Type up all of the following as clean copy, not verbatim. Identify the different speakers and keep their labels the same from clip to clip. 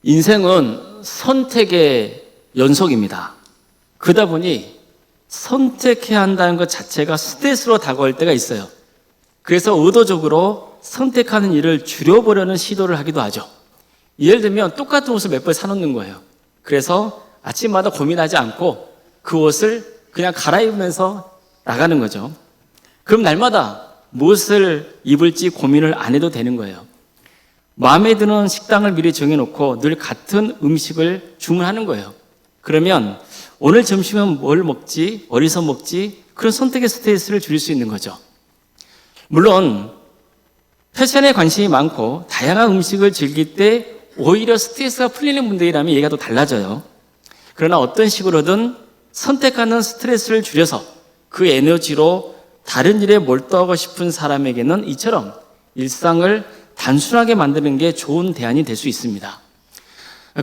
Speaker 1: 인생은 선택의 연속입니다. 그러다 보니 선택해야 한다는 것 자체가 스트레스로 다가올 때가 있어요. 그래서 의도적으로 선택하는 일을 줄여보려는 시도를 하기도 하죠. 예를 들면 똑같은 옷을 몇 벌 사놓는 거예요. 그래서 아침마다 고민하지 않고 그 옷을 그냥 갈아입으면서 나가는 거죠. 그럼 날마다 무엇을 입을지 고민을 안 해도 되는 거예요. 마음에 드는 식당을 미리 정해놓고 늘 같은 음식을 주문하는 거예요. 그러면 오늘 점심은 뭘 먹지, 어디서 먹지, 그런 선택의 스트레스를 줄일 수 있는 거죠. 물론 패션에 관심이 많고 다양한 음식을 즐길 때 오히려 스트레스가 풀리는 분들이라면 얘기가 또 달라져요. 그러나 어떤 식으로든 선택하는 스트레스를 줄여서 그 에너지로 다른 일에 몰두하고 싶은 사람에게는 이처럼 일상을 단순하게 만드는 게 좋은 대안이 될 수 있습니다.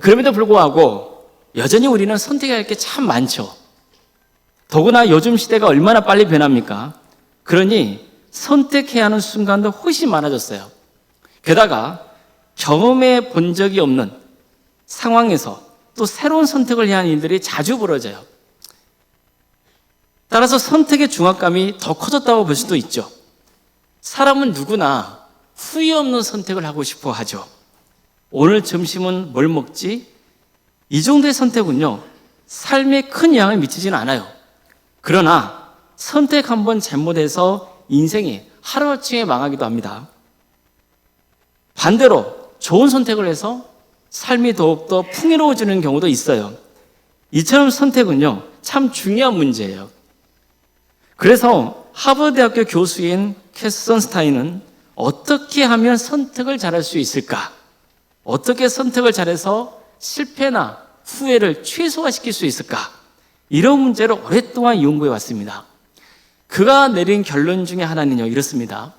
Speaker 1: 그럼에도 불구하고 여전히 우리는 선택해야 할 게 참 많죠. 더구나 요즘 시대가 얼마나 빨리 변합니까? 그러니 선택해야 하는 순간도 훨씬 많아졌어요. 게다가 경험해 본 적이 없는 상황에서 또 새로운 선택을 해야 하는 일들이 자주 벌어져요. 따라서 선택의 중압감이 더 커졌다고 볼 수도 있죠. 사람은 누구나 후회 없는 선택을 하고 싶어 하죠. 오늘 점심은 뭘 먹지? 이 정도의 선택은요, 삶에 큰 영향을 미치지는 않아요. 그러나 선택 한번 잘못해서 인생이 하루아침에 망하기도 합니다. 반대로 좋은 선택을 해서 삶이 더욱더 풍요로워지는 경우도 있어요. 이처럼 선택은요, 참 중요한 문제예요. 그래서 하버드대학교 교수인 캐스 선스타인은 어떻게 하면 선택을 잘할 수 있을까? 어떻게 선택을 잘해서 실패나 후회를 최소화시킬 수 있을까? 이런 문제를 오랫동안 연구해 왔습니다. 그가 내린 결론 중에 하나는요, 이렇습니다.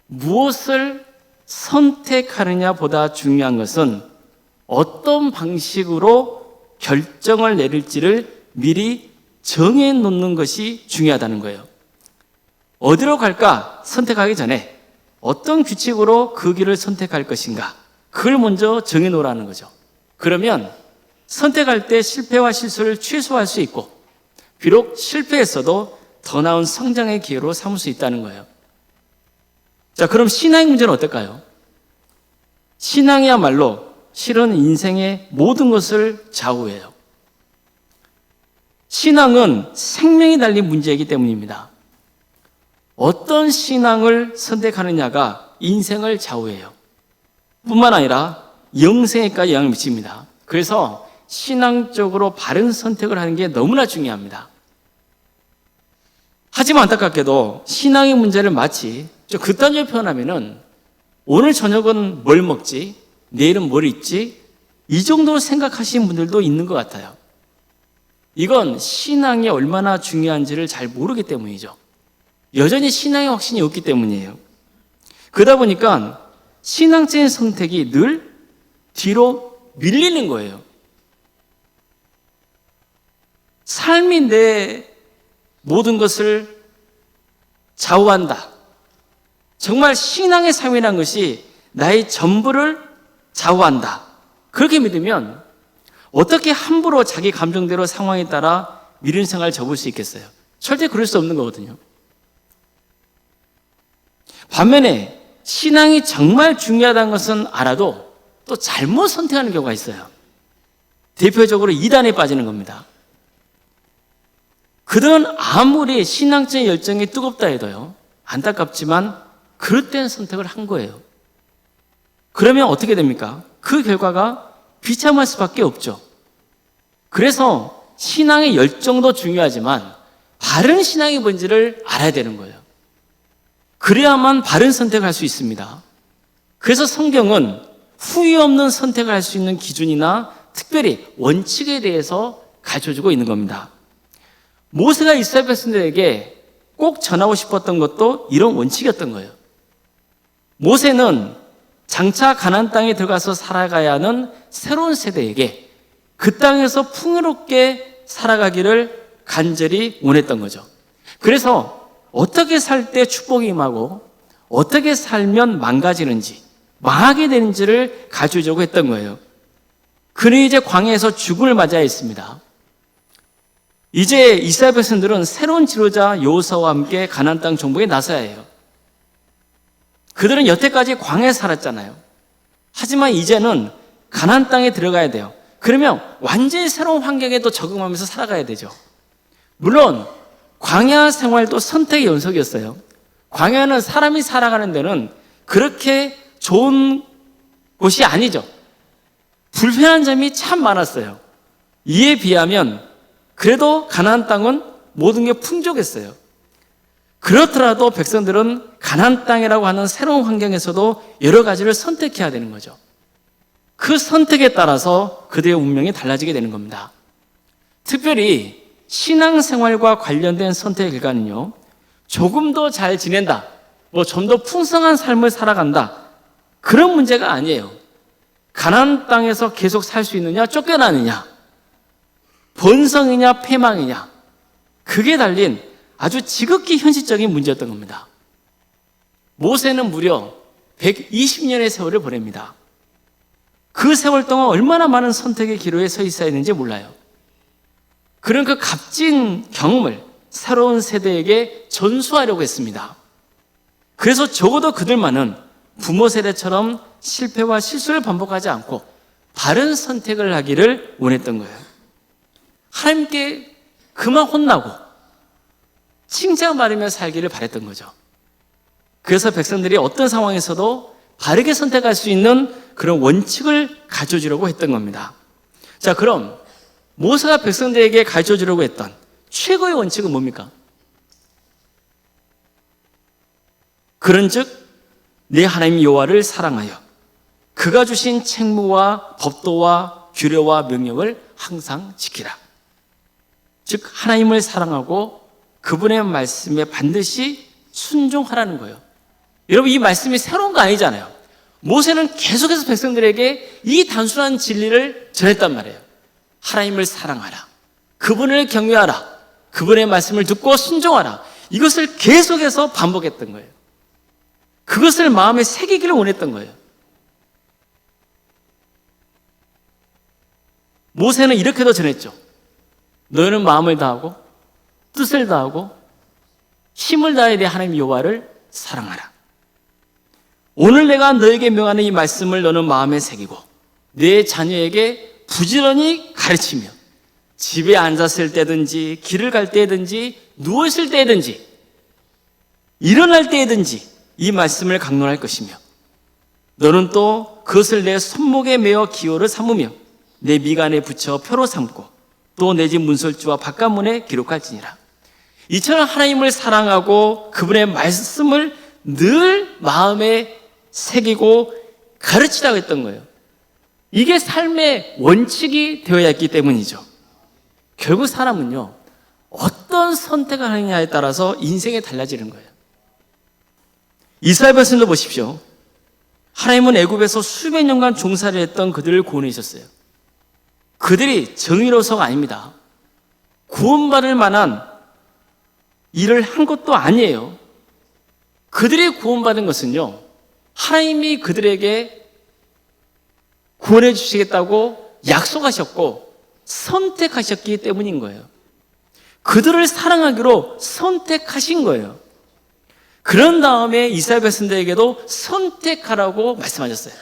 Speaker 1: 무엇을 선택하느냐 보다 중요한 것은 어떤 방식으로 결정을 내릴지를 미리 정해 놓는 것이 중요하다는 거예요. 어디로 갈까 선택하기 전에 어떤 규칙으로 그 길을 선택할 것인가, 그걸 먼저 정해 놓으라는 거죠. 그러면 선택할 때 실패와 실수를 최소화할 수 있고, 비록 실패했어도 더 나은 성장의 기회로 삼을 수 있다는 거예요. 자, 그럼 신앙의 문제는 어떨까요? 신앙이야말로 실은 인생의 모든 것을 좌우해요. 신앙은 생명이 달린 문제이기 때문입니다. 어떤 신앙을 선택하느냐가 인생을 좌우해요. 뿐만 아니라 영생에까지 영향을 미칩니다. 그래서 신앙적으로 바른 선택을 하는 게 너무나 중요합니다. 하지만 안타깝게도 신앙의 문제를 마치 좀 극단적으로 표현하면은 오늘 저녁은 뭘 먹지? 내일은 뭘 입지? 이 정도로 생각하시는 분들도 있는 것 같아요. 이건 신앙이 얼마나 중요한지를 잘 모르기 때문이죠. 여전히 신앙의 확신이 없기 때문이에요. 그러다 보니까 신앙적인 선택이 늘 뒤로 밀리는 거예요. 삶이 내 모든 것을 좌우한다. 정말 신앙의 삶이라는 것이 나의 전부를 좌우한다. 그렇게 믿으면 어떻게 함부로 자기 감정대로 상황에 따라 미련 생활을 접을 수 있겠어요? 절대 그럴 수 없는 거거든요. 반면에 신앙이 정말 중요하다는 것은 알아도 또 잘못 선택하는 경우가 있어요. 대표적으로 이단에 빠지는 겁니다. 그들은 아무리 신앙적인 열정이 뜨겁다 해도요, 안타깝지만 그릇된 선택을 한 거예요. 그러면 어떻게 됩니까? 그 결과가 비참할 수밖에 없죠. 그래서 신앙의 열정도 중요하지만 바른 신앙이 뭔지를 알아야 되는 거예요. 그래야만 바른 선택을 할 수 있습니다. 그래서 성경은 후회 없는 선택을 할 수 있는 기준이나 특별히 원칙에 대해서 가르쳐주고 있는 겁니다. 모세가 이스라엘 백성들에게 꼭 전하고 싶었던 것도 이런 원칙이었던 거예요. 모세는 장차 가나안 땅에 들어가서 살아가야 하는 새로운 세대에게 그 땅에서 풍요롭게 살아가기를 간절히 원했던 거죠. 그래서 어떻게 살 때 축복이 임하고 어떻게 살면 망가지는지, 망하게 되는지를 가르쳐주려고 했던 거예요. 그는 이제 광야에서 죽음을 맞이하여 있습니다. 이제 이스라엘 백성들은 새로운 지도자 여호수아와 함께 가나안 땅 정복에 나서야 해요. 그들은 여태까지 광야에 살았잖아요. 하지만 이제는 가나안 땅에 들어가야 돼요. 그러면 완전히 새로운 환경에 또 적응하면서 살아가야 되죠. 물론 광야 생활도 선택의 연속이었어요. 광야는 사람이 살아가는 데는 그렇게 좋은 곳이 아니죠. 불편한 점이 참 많았어요. 이에 비하면 그래도 가나안 땅은 모든 게 풍족했어요. 그렇더라도 백성들은 가나안 땅이라고 하는 새로운 환경에서도 여러 가지를 선택해야 되는 거죠. 그 선택에 따라서 그들의 운명이 달라지게 되는 겁니다. 특별히 신앙생활과 관련된 선택의 결과는요, 조금 더 잘 지낸다, 좀 더 풍성한 삶을 살아간다, 그런 문제가 아니에요. 가나안 땅에서 계속 살 수 있느냐, 쫓겨나느냐, 번성이냐, 패망이냐, 그게 달린 아주 지극히 현실적인 문제였던 겁니다. 모세는 무려 120년의 세월을 보냅니다. 그 세월 동안 얼마나 많은 선택의 기로에 서 있어야 했는지 몰라요. 그런 그 값진 경험을 새로운 세대에게 전수하려고 했습니다. 그래서 적어도 그들만은 부모 세대처럼 실패와 실수를 반복하지 않고 바른 선택을 하기를 원했던 거예요. 하나님께 그만 혼나고 칭찬받으며 살기를 바랬던 거죠. 그래서 백성들이 어떤 상황에서도 바르게 선택할 수 있는 그런 원칙을 가르쳐주려고 했던 겁니다. 자, 그럼 모세가 백성들에게 가르쳐주려고 했던 최고의 원칙은 뭡니까? 그런즉 내 하나님 여호와를 사랑하여 그가 주신 책무와 법도와 규례와 명령을 항상 지키라. 즉 하나님을 사랑하고 그분의 말씀에 반드시 순종하라는 거예요. 여러분, 이 말씀이 새로운 거 아니잖아요. 모세는 계속해서 백성들에게 이 단순한 진리를 전했단 말이에요. 하나님을 사랑하라, 그분을 경외하라, 그분의 말씀을 듣고 순종하라. 이것을 계속해서 반복했던 거예요. 그것을 마음에 새기기를 원했던 거예요. 모세는 이렇게도 전했죠. 너희는 마음을 다하고 뜻을 다하고 힘을 다해 내 하나님 여호와를 사랑하라. 오늘 내가 너에게 명하는 이 말씀을 너는 마음에 새기고 내 자녀에게 부지런히 가르치며 집에 앉았을 때든지 길을 갈 때든지 누웠을 때든지 일어날 때든지 이 말씀을 강론할 것이며 너는 또 그것을 내 손목에 메어 기호를 삼으며 내 미간에 붙여 표로 삼고 또 내 집 문설주와 바깥문에 기록할지니라. 이처럼 하나님을 사랑하고 그분의 말씀을 늘 마음에 새기고 가르치라고 했던 거예요. 이게 삶의 원칙이 되어야 했기 때문이죠. 결국 사람은요, 어떤 선택을 하느냐에 따라서 인생이 달라지는 거예요. 이스라엘 백성도 보십시오. 하나님은 애굽에서 수백 년간 종살이를 했던 그들을 구원하셨어요. 그들이 정의로서가 아닙니다. 구원받을 만한 일을 한 것도 아니에요. 그들이 구원받은 것은요, 하나님이 그들에게 구원해 주시겠다고 약속하셨고 선택하셨기 때문인 거예요. 그들을 사랑하기로 선택하신 거예요. 그런 다음에 이스라엘 백성들에게도 선택하라고 말씀하셨어요.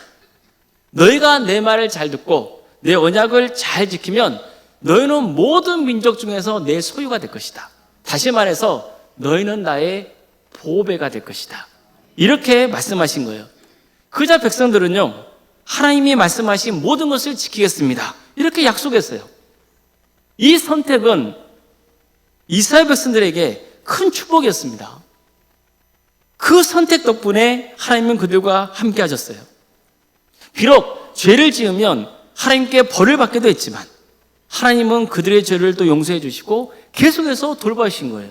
Speaker 1: 너희가 내 말을 잘 듣고 내 언약을 잘 지키면 너희는 모든 민족 중에서 내 소유가 될 것이다. 다시 말해서 너희는 나의 보배가 될 것이다. 이렇게 말씀하신 거예요. 그자 백성들은요, 하나님이 말씀하신 모든 것을 지키겠습니다, 이렇게 약속했어요. 이 선택은 이스라엘 백성들에게 큰 축복이었습니다. 그 선택 덕분에 하나님은 그들과 함께 하셨어요. 비록 죄를 지으면 하나님께 벌을 받기도 했지만 하나님은 그들의 죄를 또 용서해 주시고 계속해서 돌봐주신 거예요.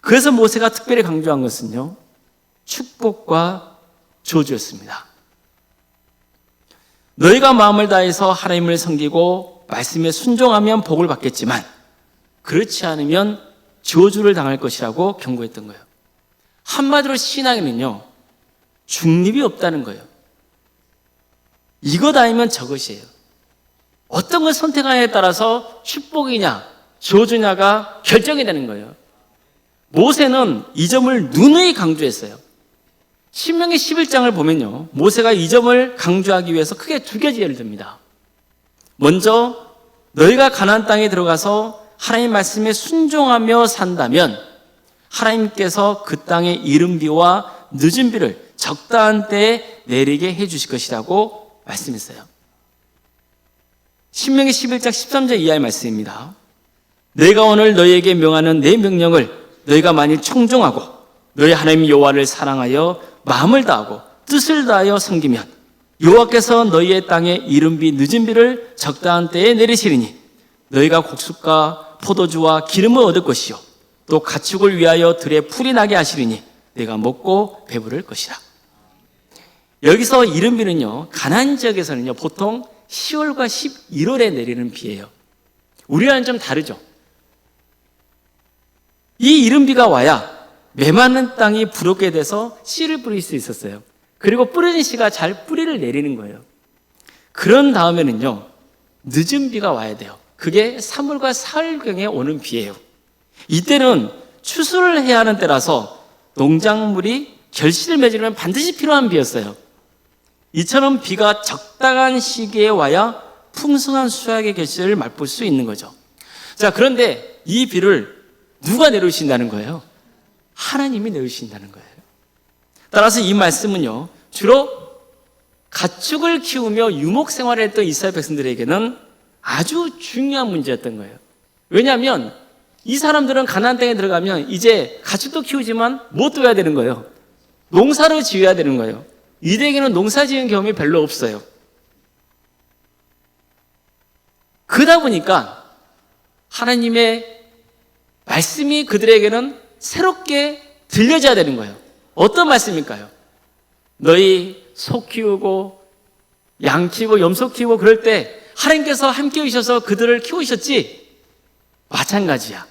Speaker 1: 그래서 모세가 특별히 강조한 것은요, 축복과 저주였습니다. 너희가 마음을 다해서 하나님을 섬기고 말씀에 순종하면 복을 받겠지만 그렇지 않으면 저주를 당할 것이라고 경고했던 거예요. 한마디로 신앙에는요, 중립이 없다는 거예요. 이것 아니면 저것이에요. 어떤 걸 선택하냐에 따라서 축복이냐 저주냐가 결정이 되는 거예요. 모세는 이 점을 누누이 강조했어요. 신명기 11장을 보면요, 모세가 이 점을 강조하기 위해서 크게 두 가지 예를 듭니다. 먼저 너희가 가나안 땅에 들어가서 하나님 말씀에 순종하며 산다면 하나님께서 그 땅의 이른 비와 늦은 비를 적당한 때에 내리게 해주실 것이라고 말씀했어요. 신명기 11장 13절 이하의 말씀입니다. 내가 오늘 너희에게 명하는 내 명령을 너희가 만일 청종하고 너희 하나님 여호와를 사랑하여 마음을 다하고 뜻을 다하여 섬기면 여호와께서 너희의 땅에 이른 비 늦은 비를 적당한 때에 내리시리니 너희가 곡식과 포도주와 기름을 얻을 것이요 또 가축을 위하여 들에 풀이 나게 하시리니 내가 먹고 배부를 것이라. 여기서 이른 비는요, 가나안 지역에서는요 보통 10월과 11월에 내리는 비예요. 우리와는 좀 다르죠. 이 이른 비가 와야 메마른 땅이 부럽게 돼서 씨를 뿌릴 수 있었어요. 그리고 뿌려진 씨가 잘 뿌리를 내리는 거예요. 그런 다음에는요, 늦은 비가 와야 돼요. 그게 3월과 4월경에 오는 비예요. 이때는 추수를 해야 하는 때라서 농작물이 결실을 맺으려면 반드시 필요한 비였어요. 이처럼 비가 적당한 시기에 와야 풍성한 수확의 결실을 맛볼 수 있는 거죠. 자, 그런데 이 비를 누가 내려주신다는 거예요? 하나님이 내려주신다는 거예요. 따라서 이 말씀은요, 주로 가축을 키우며 유목 생활을 했던 이스라엘 백성들에게는 아주 중요한 문제였던 거예요. 왜냐하면 이 사람들은 가나안 땅에 들어가면 이제 가축도 키우지만 못 둬야 되는 거예요. 농사를 지어야 되는 거예요. 이들에게는 농사 지은 경험이 별로 없어요. 그러다 보니까 하나님의 말씀이 그들에게는 새롭게 들려져야 되는 거예요. 어떤 말씀일까요? 너희 소 키우고 양 키우고 염소 키우고 그럴 때 하나님께서 함께 오셔서 그들을 키우셨지? 마찬가지야.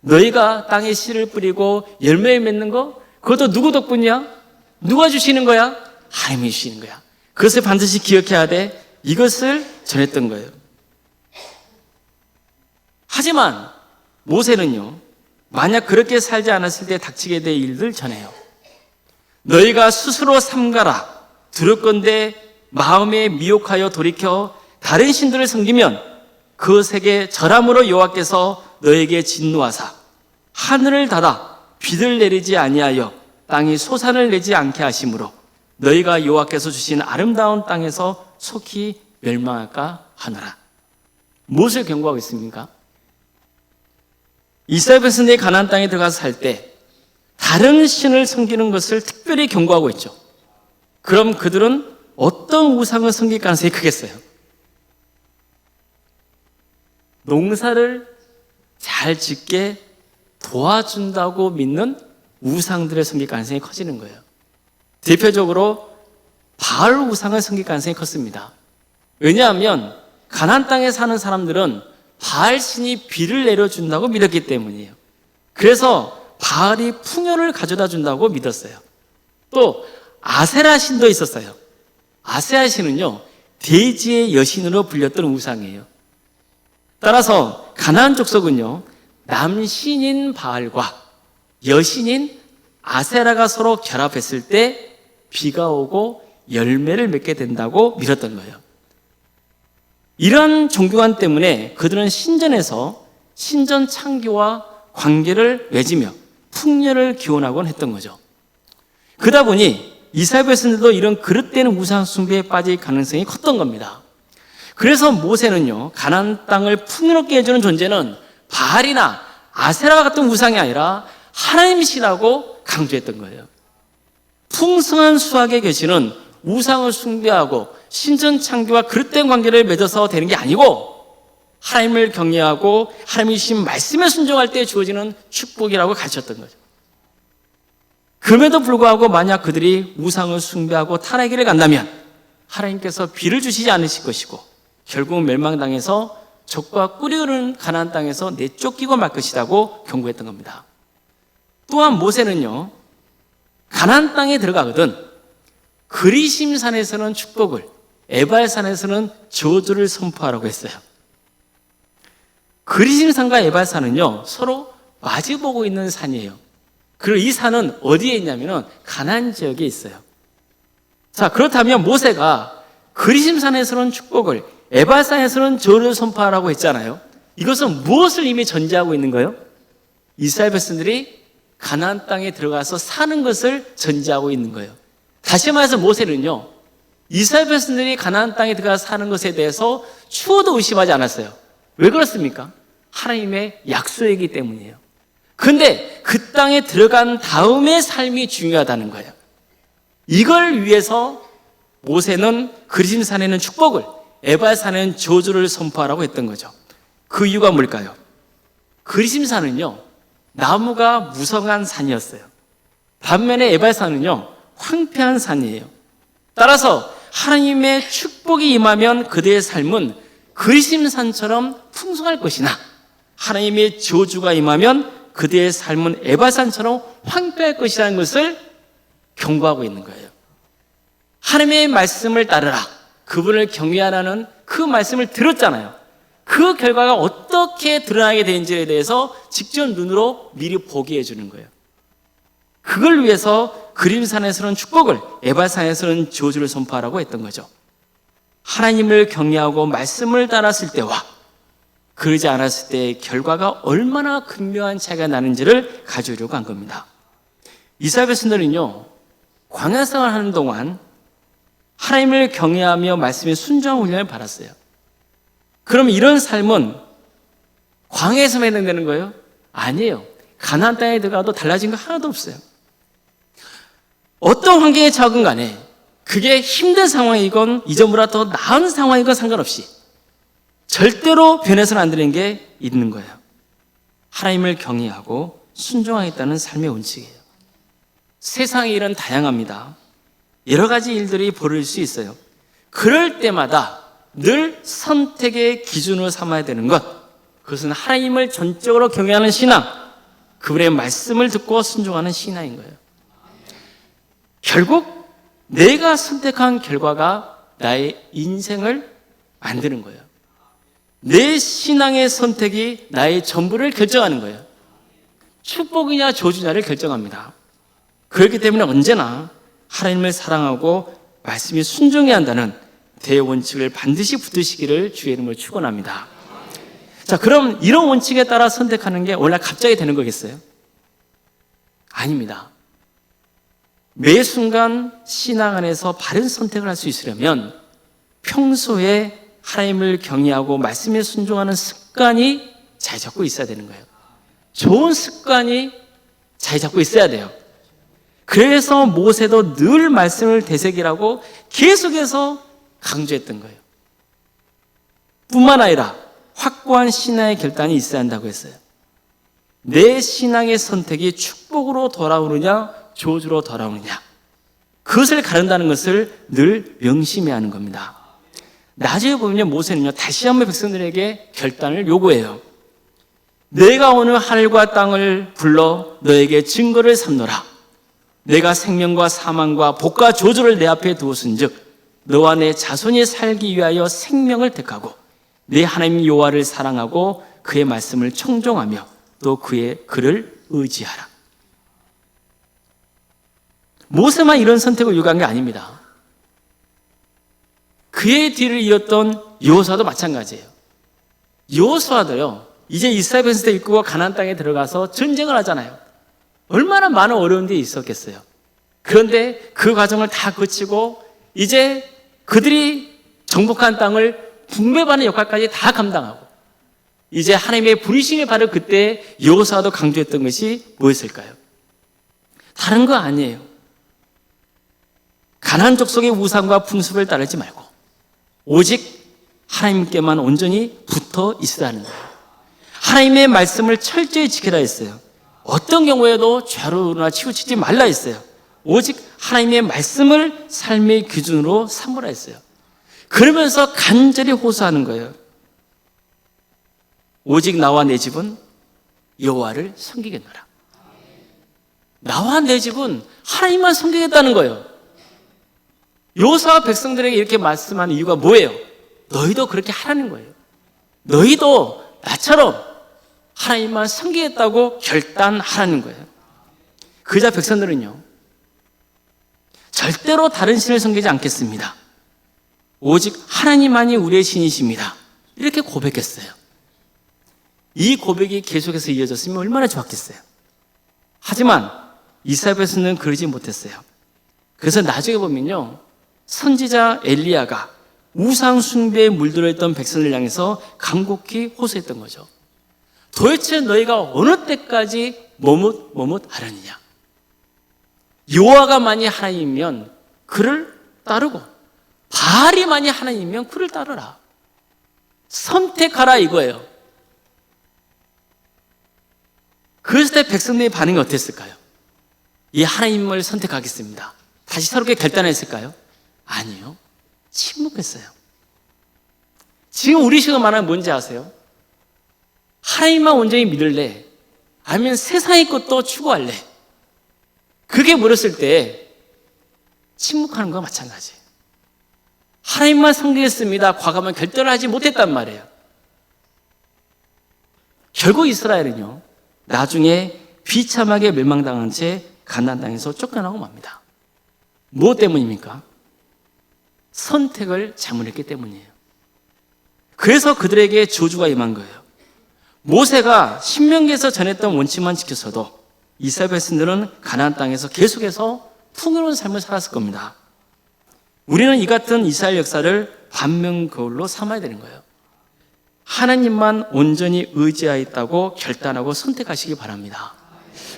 Speaker 1: 너희가 땅에 씨를 뿌리고 열매를 맺는 거 그것도 누구 덕분이야? 누가 주시는 거야? 하나님이 주시는 거야. 그것을 반드시 기억해야 돼. 이것을 전했던 거예요. 하지만 모세는요, 만약 그렇게 살지 않았을 때 닥치게 될 일들 전해요. 너희가 스스로 삼가라. 두렵건대 마음에 미혹하여 돌이켜 다른 신들을 섬기면 그것에게 절함으로 여호와께서 너에게 진노하사 하늘을 닫아 비를 내리지 아니하여 땅이 소산을 내지 않게 하심으로 너희가 여호와께서 주신 아름다운 땅에서 속히 멸망할까 하노라. 무엇을 경고하고 있습니까? 이스라엘 백성들이 가나안 땅에 들어가서 살 때 다른 신을 섬기는 것을 특별히 경고하고 있죠. 그럼 그들은 어떤 우상을 섬길 가능성이 크겠어요? 농사를 잘 짓게 도와준다고 믿는 우상들을 섬길 가능성이 커지는 거예요. 대표적으로 바알 우상을 섬길 가능성이 컸습니다. 왜냐하면 가나안 땅에 사는 사람들은 바알 신이 비를 내려준다고 믿었기 때문이에요. 그래서 바알이 풍요를 가져다 준다고 믿었어요. 또 아세라 신도 있었어요. 아세라 신은요, 대지의 여신으로 불렸던 우상이에요. 따라서 가나안 족속은요, 남신인 바알과 여신인 아세라가 서로 결합했을 때 비가 오고 열매를 맺게 된다고 믿었던 거예요. 이런 종교관 때문에 그들은 신전에서 신전 창기와 관계를 맺으며 풍요를 기원하곤 했던 거죠. 그러다 보니 이스라엘 백성들도 이런 그릇된 우상 숭배에 빠질 가능성이 컸던 겁니다. 그래서 모세는요, 가나안 땅을 풍요롭게 해주는 존재는 바알이나 아세라와 같은 우상이 아니라 하나님이시라고 강조했던 거예요. 풍성한 수확의 계시는 우상을 숭배하고 신전 창기와 그릇된 관계를 맺어서 되는 게 아니고 하나님을 경외하고 하나님이 주신 말씀에 순종할 때 주어지는 축복이라고 가르쳤던 거죠. 그럼에도 불구하고 만약 그들이 우상을 숭배하고 타락의 길을 간다면 하나님께서 비를 주시지 않으실 것이고 결국은 멸망당해서 젖과 꿀이 흐르는 가나안 땅에서 내쫓기고 말 것이라고 경고했던 겁니다. 또한 모세는요, 가나안 땅에 들어가거든 그리심산에서는 축복을, 에발산에서는 저주를 선포하라고 했어요. 그리심산과 에발산은요 서로 마주보고 있는 산이에요. 그리고 이 산은 어디에 있냐면은 가나안 지역에 있어요. 자, 그렇다면 모세가 그리심산에서는 축복을, 에발산에서는 저주를 선포하라고 했잖아요. 이것은 무엇을 이미 전제하고 있는 거예요? 이스라엘 백성들이 가나안 땅에 들어가서 사는 것을 전제하고 있는 거예요. 다시 말해서 모세는요, 이스라엘 백성들이 가나안 땅에 들어가서 사는 것에 대해서 추호도 의심하지 않았어요. 왜 그렇습니까? 하나님의 약속이기 때문이에요. 근데 그 땅에 들어간 다음의 삶이 중요하다는 거예요. 이걸 위해서 모세는 그리심산에는 축복을, 에발산에는 저주를 선포하라고 했던 거죠. 그 이유가 뭘까요? 그리심산은요 나무가 무성한 산이었어요. 반면에 에발산은요 황폐한 산이에요. 따라서 하나님의 축복이 임하면 그들의 삶은 그리심산처럼 풍성할 것이나, 하나님의 저주가 임하면 그들의 삶은 에발산처럼 황폐할 것이라는 것을 경고하고 있는 거예요. 하나님의 말씀을 따르라, 그분을 경외하라는 그 말씀을 들었잖아요. 그 결과가 어떻게 드러나게 되는지에 대해서 직접 눈으로 미리 보게 해주는 거예요. 그걸 위해서 그림산에서는 축복을, 에발산에서는 저주를 선포하라고 했던 거죠. 하나님을 경외하고 말씀을 따랐을 때와 그러지 않았을 때의 결과가 얼마나 극명한 차이가 나는지를 가져오려고 한 겁니다. 이스라엘 백성들은요 광야 생활을 하는 동안 하나님을 경외하며 말씀에 순종하는 훈련을 받았어요. 그럼 이런 삶은 광야에서만 해당되는 거예요? 아니에요. 가나안 땅에 들어가도 달라진 거 하나도 없어요. 어떤 환경에 처하건 간에 그게 힘든 상황이건 이전보다 더 나은 상황이건 상관없이 절대로 변해서는 안 되는 게 있는 거예요. 하나님을 경외하고 순종하겠다는 삶의 원칙이에요. 세상의 일은 다양합니다. 여러 가지 일들이 벌어질 수 있어요. 그럴 때마다 늘 선택의 기준으로 삼아야 되는 것, 그것은 하나님을 전적으로 경외하는 신앙, 그분의 말씀을 듣고 순종하는 신앙인 거예요. 결국 내가 선택한 결과가 나의 인생을 만드는 거예요. 내 신앙의 선택이 나의 전부를 결정하는 거예요. 축복이냐 저주냐를 결정합니다. 그렇기 때문에 언제나 하나님을 사랑하고 말씀에 순종해야 한다는 대원칙을 반드시 붙드시기를 주의 이름으로 축원합니다. 자, 그럼 이런 원칙에 따라 선택하는 게 원래 갑자기 되는 거겠어요? 아닙니다. 매 순간 신앙 안에서 바른 선택을 할 수 있으려면 평소에 하나님을 경외하고 말씀에 순종하는 습관이 자리 잡고 있어야 되는 거예요. 좋은 습관이 자리 잡고 있어야 돼요. 그래서 모세도 늘 말씀을 되새기라고 계속해서 강조했던 거예요. 뿐만 아니라 확고한 신앙의 결단이 있어야 한다고 했어요. 내 신앙의 선택이 축복으로 돌아오느냐 저주로 돌아오느냐, 그것을 가른다는 것을 늘 명심해야 하는 겁니다. 나중에 보면 모세는요 다시 한번 백성들에게 결단을 요구해요. 내가 오늘 하늘과 땅을 불러 너에게 증거를 삼노라. 내가 생명과 사망과 복과 저주를 내 앞에 두었은즉 너와 내 자손이 살기 위하여 생명을 택하고 내 하나님 여호와를 사랑하고 그의 말씀을 청종하며 또 그의 그를 의지하라. 모세만 이런 선택을 요구한 게 아닙니다. 그의 뒤를 이었던 여호수아도 마찬가지예요. 여호수아도요 이제 이스라엘 백성들 이끌고 가나안 땅에 들어가서 전쟁을 하잖아요. 얼마나 많은 어려운 데 있었겠어요. 그런데 그 과정을 다 거치고 이제 그들이 정복한 땅을 분배받는 역할까지 다 감당하고 이제 하나님의 부르심을 받을 그때 여호수아도 강조했던 것이 무엇일까요? 다른 거 아니에요. 가나안 족속의 우상과 풍습을 따르지 말고 오직 하나님께만 온전히 붙어 있어야 하는 거예요. 하나님의 말씀을 철저히 지키라 했어요. 어떤 경우에도 죄로나 치우치지 말라 했어요. 오직 하나님의 말씀을 삶의 기준으로 삼으라 했어요. 그러면서 간절히 호소하는 거예요. 오직 나와 내 집은 여호와를 섬기겠노라. 나와 내 집은 하나님만 섬기겠다는 거예요. 여호수아 백성들에게 이렇게 말씀하는 이유가 뭐예요? 너희도 그렇게 하라는 거예요. 너희도 나처럼 하나님만 섬기겠다고 결단하라는 거예요. 그자 백성들은요, 절대로 다른 신을 섬기지 않겠습니다. 오직 하나님만이 우리의 신이십니다. 이렇게 고백했어요. 이 고백이 계속해서 이어졌으면 얼마나 좋았겠어요. 하지만 이스라엘 백성은 그러지 못했어요. 그래서 나중에 보면요, 선지자 엘리야가 우상 숭배에 물들어 있던 백성을 향해서 간곡히 호소했던 거죠. 도대체 너희가 어느 때까지 머뭇하려느냐. 여호와가 만이 하나님이면 그를 따르고 바알이 만이 하나님이면 그를 따르라. 선택하라 이거예요. 그랬을 때 백성들의 반응이 어땠을까요? 이 하나님을 선택하겠습니다. 다시 새롭게 결단했을까요? 아니요. 침묵했어요. 지금 우리 시가 말하는 뭔지 아세요? 하나님만 온전히 믿을래? 아니면 세상의 것도 추구할래? 그게 물었을 때 침묵하는 거와 마찬가지예요. 하나님만 섬기겠습니다. 과감한 결단을 하지 못했단 말이에요. 결국 이스라엘은요, 나중에 비참하게 멸망당한 채 가나안 땅에서 쫓겨나고 맙니다. 무엇 때문입니까? 선택을 잘못했기 때문이에요. 그래서 그들에게 저주가 임한 거예요. 모세가 신명기에서 전했던 원칙만 지켰어도 이스라엘 백성들은 가나안 땅에서 계속해서 풍요로운 삶을 살았을 겁니다. 우리는 이 같은 이스라엘 역사를 반면거울로 삼아야 되는 거예요. 하나님만 온전히 의지하였다고 결단하고 선택하시기 바랍니다.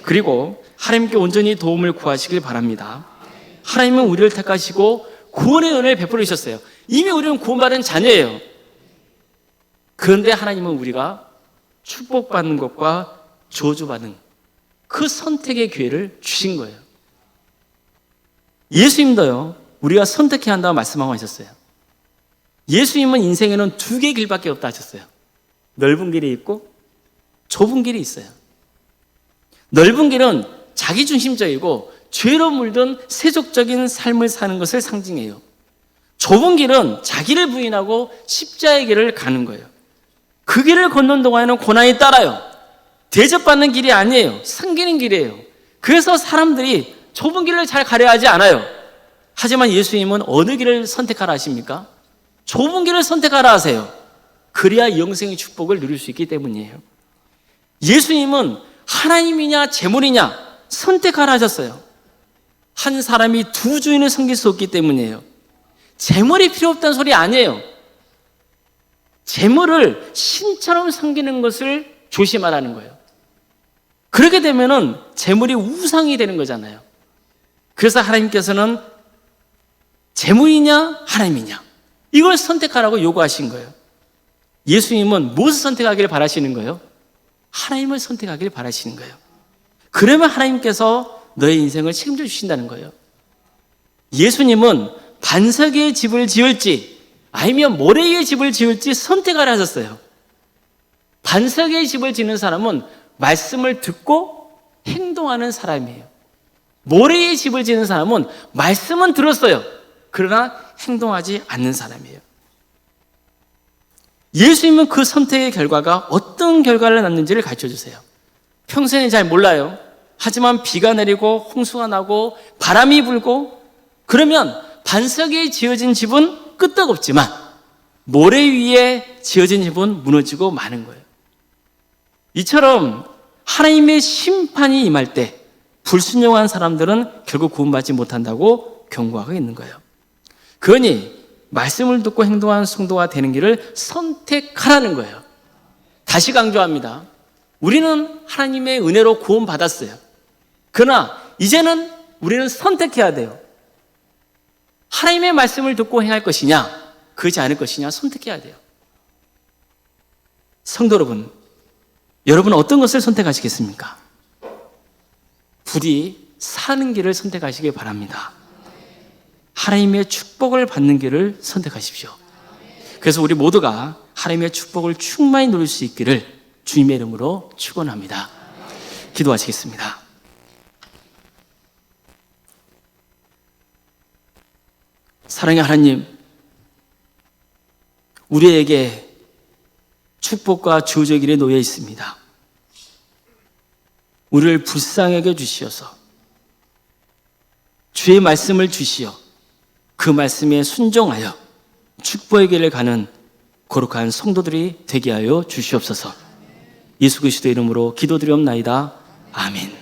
Speaker 1: 그리고 하나님께 온전히 도움을 구하시길 바랍니다. 하나님은 우리를 택하시고 구원의 은혜를 베풀어 주셨어요. 이미 우리는 구원받은 자녀예요. 그런데 하나님은 우리가 축복받는 것과 저주받는 그 선택의 기회를 주신 거예요. 예수님도요, 우리가 선택해야 한다고 말씀하고 하셨어요. 예수님은 인생에는 두 개의 길밖에 없다 하셨어요. 넓은 길이 있고 좁은 길이 있어요. 넓은 길은 자기중심적이고 죄로 물든 세속적인 삶을 사는 것을 상징해요. 좁은 길은 자기를 부인하고 십자의 길을 가는 거예요. 그 길을 걷는 동안에는 고난이 따라요. 대접받는 길이 아니에요. 섬기는 길이에요. 그래서 사람들이 좁은 길을 잘 가려 하지 않아요. 하지만 예수님은 어느 길을 선택하라 하십니까? 좁은 길을 선택하라 하세요. 그래야 영생의 축복을 누릴 수 있기 때문이에요. 예수님은 하나님이냐 재물이냐 선택하라 하셨어요. 한 사람이 두 주인을 섬길 수 없기 때문이에요. 재물이 필요 없다는 소리 아니에요. 재물을 신처럼 섬기는 것을 조심하라는 거예요. 그렇게 되면은 재물이 우상이 되는 거잖아요. 그래서 하나님께서는 재물이냐 하나님이냐 이걸 선택하라고 요구하신 거예요. 예수님은 무엇을 선택하기를 바라시는 거예요? 하나님을 선택하기를 바라시는 거예요. 그러면 하나님께서 너의 인생을 책임져 주신다는 거예요. 예수님은 반석 위에 집을 지을지 아니면 모래 위에 집을 지을지 선택하라 하셨어요. 반석 위에 집을 짓는 사람은 말씀을 듣고 행동하는 사람이에요. 모래 위에 집을 짓는 사람은 말씀은 들었어요. 그러나 행동하지 않는 사람이에요. 예수님은 그 선택의 결과가 어떤 결과를 낳는지를 가르쳐 주세요. 평소에는 잘 몰라요. 하지만 비가 내리고 홍수가 나고 바람이 불고 그러면 반석 위에 지어진 집은 끄떡없지만 모래 위에 지어진 집은 무너지고 마는 거예요. 이처럼 하나님의 심판이 임할 때 불순종한 사람들은 결국 구원받지 못한다고 경고하고 있는 거예요. 그러니 말씀을 듣고 행동하는 성도가 되는 길을 선택하라는 거예요. 다시 강조합니다. 우리는 하나님의 은혜로 구원받았어요. 그러나 이제는 우리는 선택해야 돼요. 하나님의 말씀을 듣고 행할 것이냐 그렇지 않을 것이냐 선택해야 돼요. 성도 여러분, 여러분은 어떤 것을 선택하시겠습니까? 부디 사는 길을 선택하시길 바랍니다. 하나님의 축복을 받는 길을 선택하십시오. 그래서 우리 모두가 하나님의 축복을 충만히 누릴 수 있기를 주님의 이름으로 축원합니다. 기도하시겠습니다. 사랑의 하나님, 우리에게 축복과 저주의 길에 놓여 있습니다. 우리를 불쌍하게 주시어서 주의 말씀을 주시어 그 말씀에 순종하여 축복의 길을 가는 거룩한 성도들이 되게 하여 주시옵소서. 예수 그리스도의 이름으로 기도드리옵나이다. 아멘.